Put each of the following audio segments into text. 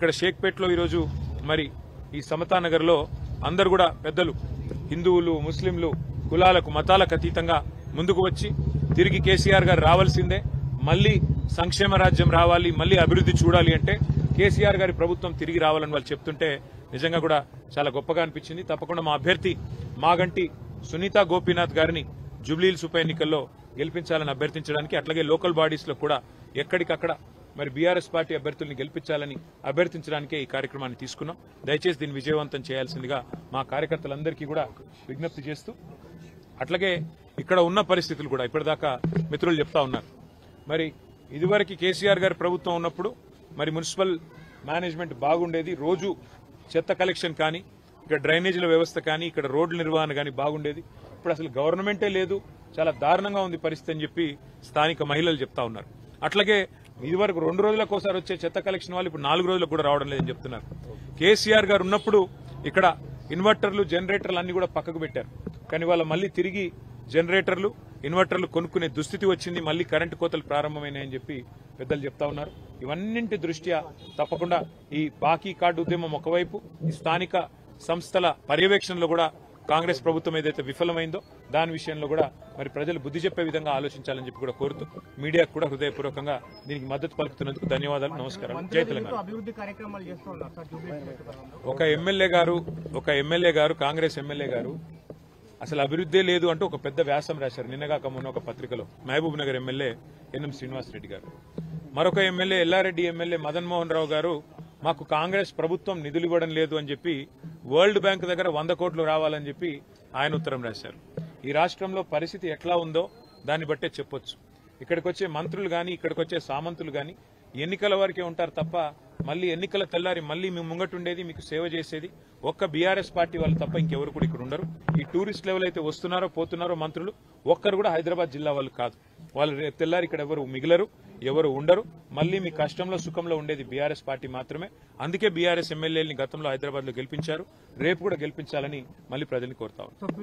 ఇక్కడ షేక్పేట్లో ఈరోజు మరి ఈ సమతానగర్లో అందరు కూడా పెద్దలు హిందువులు ముస్లింలు కులాలకు మతాలకు అతీతంగా ముందుకు వచ్చి తిరిగి కేసీఆర్ గారు రావాల్సిందే, మళ్లీ సంక్షేమ రాజ్యం రావాలి, మళ్లీ అభివృద్ధి చూడాలి అంటే కేసీఆర్ గారి ప్రభుత్వం తిరిగి రావాలని వాళ్ళు చెప్తుంటే నిజంగా కూడా చాలా గొప్పగా అనిపించింది. తప్పకుండా మా అభ్యర్థి మాగంటి సునీతా గోపీనాథ్ గారిని జూబ్లీహిల్స్ ఉప ఎన్నికల్లో గెలిపించాలని అభ్యర్థించడానికి, అట్లాగే లోకల్ బాడీస్ లో కూడా ఎక్కడికక్కడ మరి బీఆర్ఎస్ పార్టీ అభ్యర్థుల్ని గెలిపించాలని అభ్యర్థించడానికే ఈ కార్యక్రమాన్ని తీసుకున్నాం. దయచేసి దీన్ని విజయవంతం చేయాల్సిందిగా మా కార్యకర్తలందరికీ కూడా విజ్ఞప్తి చేస్తూ, అట్లాగే ఇక్కడ ఉన్న పరిస్థితులు కూడా ఇప్పటిదాకా మిత్రులు చెప్తా ఉన్నారు. మరి ఇదివరకు కేసీఆర్ గారి ప్రభుత్వం ఉన్నప్పుడు మరి మున్సిపల్ మేనేజ్మెంట్ బాగుండేది, రోజు చెత్త కలెక్షన్ కానీ, ఇక్కడ డ్రైనేజీల వ్యవస్థ కానీ, ఇక్కడ రోడ్ల నిర్వహణ కానీ బాగుండేది. ఇప్పుడు అసలు గవర్నమెంటే లేదు, చాలా దారుణంగా ఉంది పరిస్థితి అని చెప్పి స్థానిక మహిళలు చెప్తా ఉన్నారు. అట్లాగే ఇదివరకు 2 రోజులకు ఒకసారి వచ్చే చెత్త కలెక్షన్ వాళ్ళు ఇప్పుడు 4 రోజులకు కూడా రావడం లేదని చెప్తున్నారు. కేసీఆర్ గారు ఉన్నప్పుడు ఇక్కడ ఇన్వర్టర్లు జనరేటర్లు అన్ని కూడా పక్కకు పెట్టారు, కానీ వాళ్ళ మళ్లీ తిరిగి జనరేటర్లు ఇన్వర్టర్లు కొనుక్కునే దుస్థితి వచ్చింది, మళ్లీ కరెంటు కోతలు ప్రారంభమైనాయని చెప్పి పెద్దలు చెప్తా ఉన్నారు. ఇవన్నింటి దృష్ట్యా తప్పకుండా ఈ బాకీ కార్డు ఉద్యమం ఒకవైపు, ఈ స్థానిక సంస్థల పర్యవేక్షణలో కూడా కాంగ్రెస్ ప్రభుత్వం ఏదైతే విఫలమైందో దాని విషయంలో కూడా మరి ప్రజలు బుద్ధి చెప్పే విధంగా ఆలోచించాలని చెప్పి కూడా కోరుతూ మీడియాకు కూడా హృదయపూర్వకంగా దీనికి మద్దతు పలుకుతున్నందుకు ధన్యవాదాలు, నమస్కారం. జై తెలంగాణ. ఒక ఎమ్మెల్యే గారు కాంగ్రెస్ ఎమ్మెల్యే గారు అసలు అభివృద్ధే లేదు అంటూ ఒక పెద్ద వ్యాసం రాశారు నిన్నగాక మొన్న ఒక పత్రికలో. మహబూబ్ నగర్ ఎమ్మెల్యే ఎన్ఎం శ్రీనివాసరెడ్డి గారు, మరొక ఎమ్మెల్యే ఎల్లారెడ్డి ఎమ్మెల్యే మదన్ మోహన్ రావు గారు మాకు కాంగ్రెస్ ప్రభుత్వం నిధులు ఇవ్వడం లేదు అని చెప్పి వరల్డ్ బ్యాంక్ దగ్గర 100 కోట్లు రావాలని చెప్పి ఆయన ఉత్తరం రాశారు. ఈ రాష్ట్రంలో పరిస్థితి ఎట్లా ఉందో దాన్ని బట్టే చెప్పొచ్చు. ఇక్కడికి వచ్చే మంత్రులు గాని, ఇక్కడికి వచ్చే సామంతులు గాని ఎన్నికల వరకే ఉంటారు తప్ప మళ్లీ ఎన్నికల తెల్లారి మళ్లీ మీ ముంగటుండేది మీకు సేవ చేసేది ఒక్క బీఆర్ఎస్ పార్టీ వాళ్ళు తప్ప ఇంకెవరు కూడా ఇక్కడ ఉండరు. ఈ టూరిస్ట్ లెవెల్ అయితే వస్తున్నారో పోతున్నారో మంత్రులు ఒక్కరు కూడా హైదరాబాద్ జిల్లా వాళ్ళు కాదు. వాళ్ళు తెల్లారి ఇక్కడ ఎవరు మిగిలరు, ఎవరు ఉండరు. మళ్లీ మీ కష్టంలో సుఖంలో ఉండేది బీఆర్ఎస్ పార్టీ మాత్రమే. అందుకే బీఆర్ఎస్ ఎమ్మెల్యేలని గతంలో హైదరాబాద్ లో గెలిపించారు, రేపు కూడా గెలిపించాలని మళ్లీ ప్రజల్ని కోరుతా ఉన్నారు.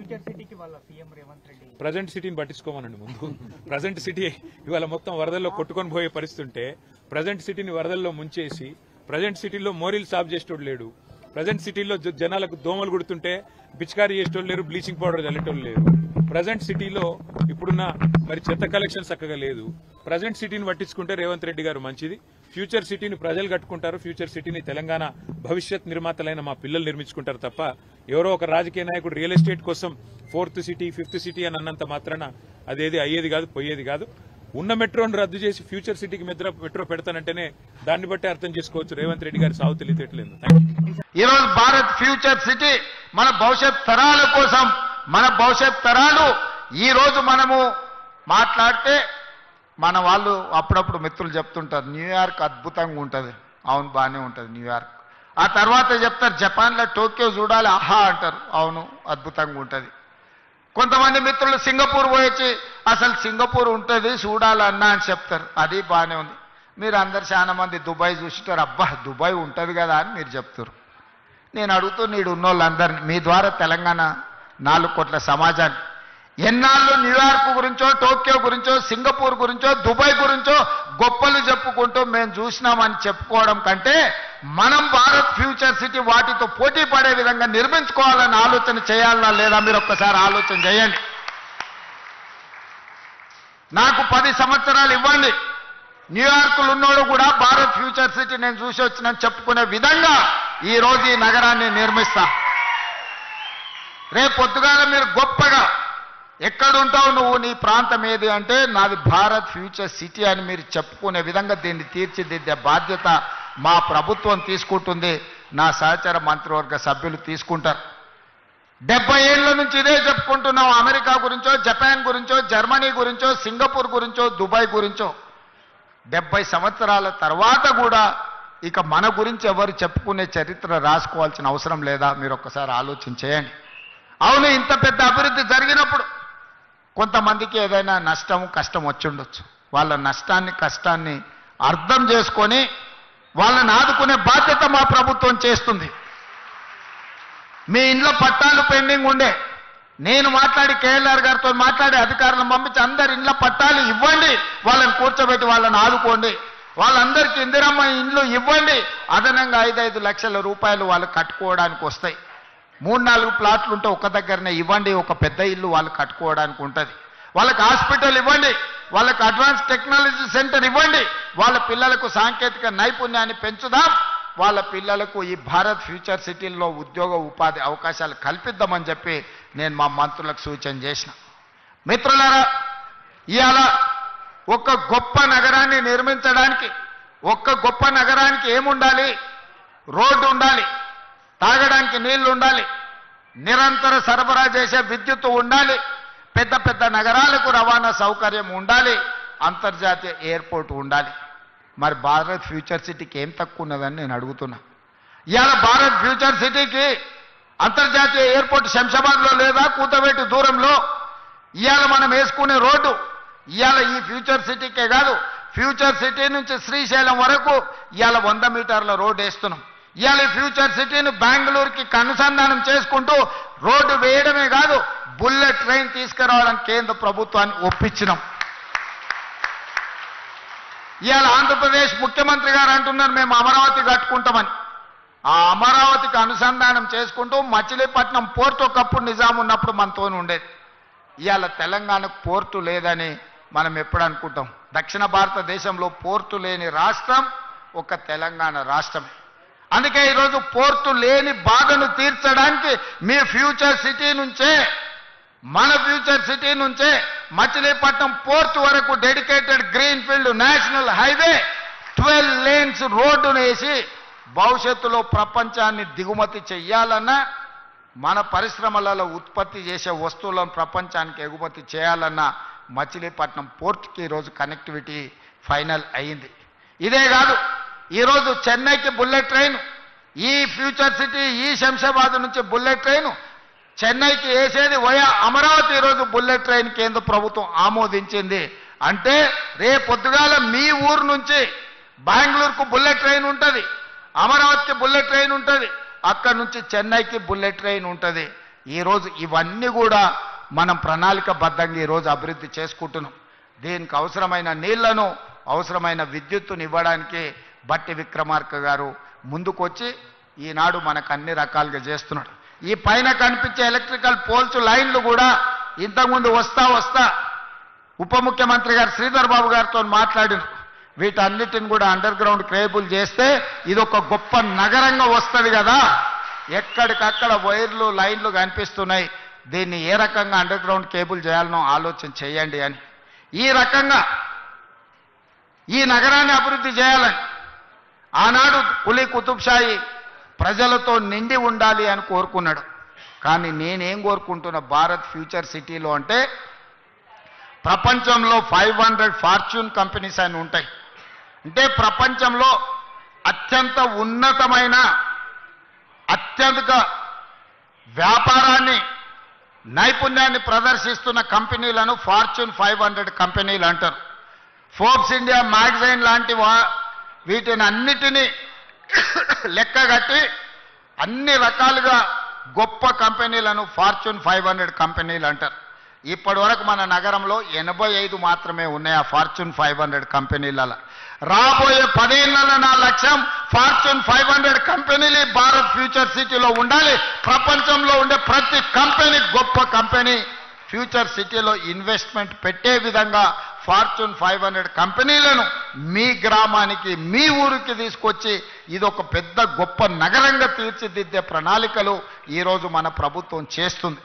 ప్రజెంట్ సిటీని పట్టించుకోమనండి ముందు. ప్రజెంట్ సిటీ ఇవాళ మొత్తం వరదల్లో కొట్టుకొని పోయే పరిస్థితి ఉంటే ప్రజెంట్ సిటీని వరదల్లో ముంచేసి ప్రజెంట్ సిటీలో మోరీలు సాఫ్ చేసేటోడు లేడు, ప్రజెంట్ సిటీలో జనాలకు దోమలు కుడుతుంటే పిచికారీ చేసేటోళ్ళు లేరు, బ్లీచింగ్ పౌడర్ చల్లేటోళ్ళు లేరు. ప్రజెంట్ సిటీలో ఇప్పుడున్న మరి చెత్త కలెక్షన్ చక్కగా లేదు. ప్రజెంట్ సిటీని పట్టించుకుంటే రేవంత్ రెడ్డి గారు మంచిది. ఫ్యూచర్ సిటీని ప్రజలు కట్టుకుంటారు, ఫ్యూచర్ సిటీని తెలంగాణ భవిష్యత్ నిర్మాతలైన మా పిల్లలు నిర్మించుకుంటారు తప్ప ఎవరో ఒక రాజకీయ నాయకుడు రియల్ ఎస్టేట్ కోసం 4th సిటీ 5th సిటీ అని అన్నంత మాత్రాన అదేది అయ్యేది కాదు, పోయేది కాదు. ఉన్న మెట్రోను రద్దు చేసి ఫ్యూచర్ సిటీకి మెట్రో పెడతానంటేనే దాన్ని బట్టి అర్థం చేసుకోవచ్చు రేవంత్ రెడ్డి గారి సాగు తెలియట్లేదు. ఈరోజు భారత్ ఫ్యూచర్ సిటీ మన భవిష్యత్ తరాల కోసం, మన భవిష్యత్ తరాలు ఈ రోజు మనము మాట్లాడితే మన వాళ్ళు అప్పుడప్పుడు మిత్రులు చెప్తుంటారు న్యూయార్క్ అద్భుతంగా ఉంటుంది. అవును, బాగానే ఉంటుంది న్యూయార్క్. ఆ తర్వాత చెప్తారు జపాన్లో టోక్యో చూడాలి, ఆహా అంటారు. అవును, అద్భుతంగా ఉంటుంది. కొంతమంది మిత్రులు సింగపూర్ పోయొచ్చి అసలు సింగపూర్ ఉంటుంది చూడాలన్నా అని చెప్తారు, అది బాగానే ఉంది. మీరు అందరు చాలా మంది దుబాయ్ చూసిటారు, అబ్బా దుబాయ్ ఉంటుంది కదా అని మీరు చెప్తారు. నేను అడుగుతూ నీడు ఉన్నోళ్ళందరినీ మీ ద్వారా తెలంగాణ 4 కోట్ల సమాజాన్ని ఎన్నాళ్ళు న్యూయార్క్ గురించో, టోక్యో గురించో, సింగపూర్ గురించో, దుబాయ్ గురించో గొప్పలు చెప్పుకుంటూ మేము చూసినామని చెప్పుకోవడం కంటే మనం భారత్ ఫ్యూచర్ సిటీ వాటితో పోటీ పడే విధంగా నిర్మించుకోవాలని ఆలోచన చేయాలన్నా లేదా మీరు ఒక్కసారి ఆలోచన చేయండి. నాకు 10 సంవత్సరాలు ఇవ్వండి, న్యూయార్క్లో ఉన్నోడు కూడా భారత్ ఫ్యూచర్ సిటీ నేను చూసి వచ్చినని చెప్పుకునే విధంగా ఈ రోజు ఈ నగరాన్ని నిర్మిస్తా. రేపు పొద్దుగాల మీరు గొప్పగా ఎక్కడుంటావు నువ్వు, నీ ప్రాంతం ఏది అంటే నాది భారత్ ఫ్యూచర్ సిటీ అని మీరు చెప్పుకునే విధంగా దీన్ని తీర్చిదిద్దే బాధ్యత మా ప్రభుత్వం తీసుకుంటుంది, నా సహచర మంత్రివర్గ సభ్యులు తీసుకుంటారు. 70 ఏళ్ల నుంచి ఇదే చెప్పుకుంటున్నాం. అమెరికా గురించో, జపాన్ గురించో, జర్మనీ గురించో, సింగపూర్ గురించో, దుబాయ్ గురించో 70 సంవత్సరాల తర్వాత కూడా ఇక మన గురించి ఎవరు చెప్పుకునే చరిత్ర రాసుకోవాల్సిన అవసరం లేదా? మీరు ఒక్కసారి ఆలోచన చేయండి. అవును, ఇంత పెద్ద అభివృద్ధి జరిగినప్పుడు కొంతమందికి ఏదైనా నష్టం కష్టం వచ్చుండొచ్చు. వాళ్ళ నష్టాన్ని కష్టాన్ని అర్థం చేసుకొని వాళ్ళని ఆదుకునే బాధ్యత మా ప్రభుత్వం చేస్తుంది. మీ ఇంట్లో పట్టాలు పెండింగ్ ఉండే నేను మాట్లాడి కేఎల్ఆర్ గారితో మాట్లాడి అధికారులను పంపించి అందరి ఇండ్ల పట్టాలు ఇవ్వండి, వాళ్ళని కూర్చోబెట్టి వాళ్ళని ఆదుకోండి. వాళ్ళందరికీ ఇందిరమ్మ ఇండ్లు ఇవ్వండి, అదనంగా 5 లక్షల రూపాయలు వాళ్ళు కట్టుకోవడానికి వస్తాయి. 3-4 ప్లాట్లు ఉంటే ఒక దగ్గరనే ఇవ్వండి, ఒక పెద్ద ఇల్లు వాళ్ళు కట్టుకోవడానికి ఉంటుంది. వాళ్ళకి హాస్పిటల్ ఇవ్వండి, వాళ్ళకి అడ్వాన్స్ టెక్నాలజీ సెంటర్ ఇవ్వండి, వాళ్ళ పిల్లలకు సాంకేతిక నైపుణ్యాన్ని పెంచుదాం, వాళ్ళ పిల్లలకు ఈ భారత్ ఫ్యూచర్ సిటీల్లో ఉద్యోగ ఉపాధి అవకాశాలు కల్పిద్దామని చెప్పి నేను మా మంత్రులకు సూచన చేసిన. మిత్రులారా, ఇవాళ ఒక గొప్ప నగరాన్ని నిర్మించడానికి, ఒక్క గొప్ప నగరానికి ఏముండాలి? రోడ్డు ఉండాలి, తాగడానికి నీళ్లు ఉండాలి, నిరంతర సరఫరా చేసే విద్యుత్తు ఉండాలి, పెద్ద పెద్ద నగరాలకు రవాణా సౌకర్యం ఉండాలి, అంతర్జాతీయ ఎయిర్పోర్ట్ ఉండాలి. మరి భారత్ ఫ్యూచర్ సిటీకి ఏం తక్కువ ఉన్నదని నేను అడుగుతున్నా. ఇవాళ భారత్ ఫ్యూచర్ సిటీకి అంతర్జాతీయ ఎయిర్పోర్ట్ శంషాబాద్లో లేదా? కూతవేటు దూరంలో. ఇవాళ మనం వేసుకునే రోడ్డు ఇవాళ ఈ ఫ్యూచర్ సిటీకే కాదు, ఫ్యూచర్ సిటీ నుంచి శ్రీశైలం వరకు ఇవాళ 100 మీటర్ల రోడ్డు వేస్తున్నాం. ఇవాళ ఈ ఫ్యూచర్ సిటీని బెంగళూరుకి అనుసంధానం చేసుకుంటూ రోడ్డు వేయడమే కాదు, బుల్లెట్ ట్రైన్ తీసుకురావడానికి కేంద్ర ప్రభుత్వాన్ని ఒప్పించినాం. ఇవాళ ఆంధ్రప్రదేశ్ ముఖ్యమంత్రి గారు అంటున్నారు మేము అమరావతి కట్టుకుంటామని. ఆ అమరావతికి అనుసంధానం చేసుకుంటూ మచిలీపట్నం పోర్టు ఒకప్పుడు నిజాం ఉన్నప్పుడు మనతో ఉండేది. ఇవాళ తెలంగాణకు పోర్టు లేదని మనం ఎప్పుడు అనుకుంటాం. దక్షిణ భారతదేశంలో పోర్టు లేని రాష్ట్రం ఒక తెలంగాణ రాష్ట్రమే. అందుకే ఈరోజు పోర్టు లేని బాధను తీర్చడానికి మీ ఫ్యూచర్ సిటీ నుంచే, మన ఫ్యూచర్ సిటీ నుంచే మచిలీపట్నం పోర్టు వరకు dedicated green field national highway 12 lanes రోడ్డును వేసి భవిష్యత్తులో ప్రపంచాన్ని దిగుమతి చెయ్యాలన్నా, మన పరిశ్రమలలో ఉత్పత్తి చేసే వస్తువులను ప్రపంచానికి ఎగుమతి చేయాలన్నా మచిలీపట్నం పోర్టుకి ఈరోజు కనెక్టివిటీ ఫైనల్ అయింది. ఇదే కాదు, ఈరోజు చెన్నైకి బుల్లెట్ ట్రైన్, ఈ ఫ్యూచర్ సిటీ ఈ శంషాబాద్ నుంచి బుల్లెట్ ట్రైన్ చెన్నైకి వేసేది వయా అమరావతి ఈరోజు బుల్లెట్ ట్రైన్ కేంద్ర ప్రభుత్వం ఆమోదించింది. అంటే రేపొద్దుగాల మీ ఊరు నుంచి బెంగళూరుకు బుల్లెట్ ట్రైన్ ఉంటుంది, అమరావతికి బుల్లెట్ ట్రైన్ ఉంటుంది, అక్కడి నుంచి చెన్నైకి బుల్లెట్ ట్రైన్ ఉంటుంది. ఈరోజు ఇవన్నీ కూడా మనం ప్రణాళికబద్ధంగా ఈరోజు అభివృద్ధి చేసుకుంటున్నాం. దీనికి అవసరమైన నీళ్లను, అవసరమైన విద్యుత్తును ఇవ్వడానికి బట్టి విక్రమార్క గారు ముందుకొచ్చి ఈనాడు మనకు అన్ని రకాలుగా చేస్తున్నాడు. ఈ పైన కనిపించే ఎలక్ట్రికల్ పోల్స్ లైన్లు కూడా ఇంతకుముందు వస్తా ఉప ముఖ్యమంత్రి గారు శ్రీధర్ బాబు గారితో మాట్లాడినారు. వీటన్నిటిని కూడా అండర్ గ్రౌండ్ కేబుల్ చేస్తే ఇది ఒక గొప్ప నగరంగా వస్తుంది కదా. ఎక్కడికక్కడ వైర్లు లైన్లు కనిపిస్తున్నాయి, దీన్ని ఏ రకంగా అండర్ గ్రౌండ్ కేబుల్ చేయాలనో ఆలోచన చేయండి అని. ఈ రకంగా ఈ నగరాన్ని అభివృద్ధి చేయాలని ఆనాడు కులీ కుతుబ్షాయి ప్రజలతో నిండి ఉండాలి అని కోరుకున్నాడు. కానీ నేనేం కోరుకుంటున్నా భారత్ ఫ్యూచర్ సిటీలో అంటే, ప్రపంచంలో 500 ఫార్చ్యూన్ కంపెనీస్ అని ఉంటాయి. అంటే ప్రపంచంలో అత్యంత ఉన్నతమైన, అత్యధిక వ్యాపారాన్ని, నైపుణ్యాన్ని ప్రదర్శిస్తున్న కంపెనీలను ఫార్చ్యూన్ 500 కంపెనీలు అంటారు. ఫోర్బ్స్ ఇండియా మ్యాగజైన్ లాంటి వీటిని అన్నిటినీ లెక్కగట్టి అన్ని రకాలుగా గొప్ప కంపెనీలను ఫార్చ్యూన్ 500 కంపెనీలు అంటారు. ఇప్పటి వరకు మన నగరంలో 85 మాత్రమే ఉన్నాయి ఆ ఫార్చ్యూన్ 500 కంపెనీలలో. రాబోయే 10 ఏళ్లలో నా లక్ష్యం ఫార్చ్యూన్ 500 కంపెనీలు భారత్ ఫ్యూచర్ సిటీలో ఉండాలి. ప్రపంచంలో ఉండే ప్రతి కంపెనీ, గొప్ప కంపెనీ ఫ్యూచర్ సిటీలో ఇన్వెస్ట్మెంట్ పెట్టే విధంగా ఫార్చ్యూన్ 500 కంపెనీలను మీ గ్రామానికి, మీ ఊరికి తీసుకొచ్చి ఇదొక పెద్ద గొప్ప నగరంగా తీర్చిదిద్దే ప్రణాళికలు ఈరోజు మన ప్రభుత్వం చేస్తుంది.